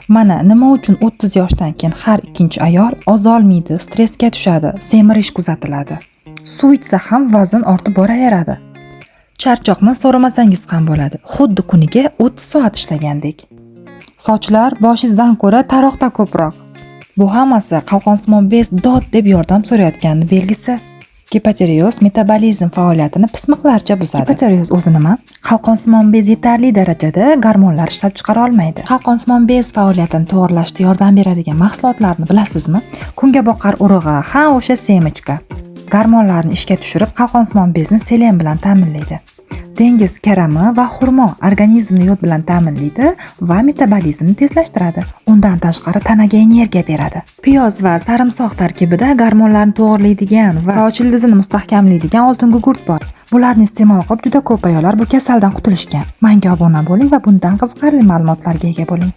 Mana nima uchun 30 yoshdan keyin har ikkinchi ayol ozolmaydi, stressga tushadi, semirish kuzatiladi. Suv ichsa ham vazn ortib boraveradi. Charchoqni so'ramasangiz ham bo'ladi. Xuddi kuniga 30 soat ishlagandek. Sochlar boshingizdan ko'ra taroqda ko'proq. Bu hammasi qalqonsimon bez dod deb yordam so'rayotganini belgisi. Gipotireoz metabolizm faoliyatini pismiqlarcha buzadi. Gipotireoz o'zi nima? Qalqonsimon bez yetarli darajada gormonlar ishlab chiqara olmaydi. Qalqonsimon bez faoliyatini to'g'rilashda yordam beradigan mahsulotlarni bilasizmi? Kungaboqar urug'i, ha o'sha semichka. Gormonlarni ishga tushirib, qalqonsimon bezni selen bilan ta'minlaydi. Dengiz karami va xurmo organizmni yod bilan ta'minlaydi va metabolizmni tezlashtiradi. Undan tashqari tanaga energiya beradi. Piyoz va sarimsoq tarkibida gormonlarni to'g'irlaydigan va soch ildizini mustahkamlaydigan oltin gugurt bor. Bularni iste'mol qilib juda ko'p ayollar bu kasaldan qutulishgan. Menga obuna bo'ling va bundan qiziqarli ma'lumotlarga ega bo'ling.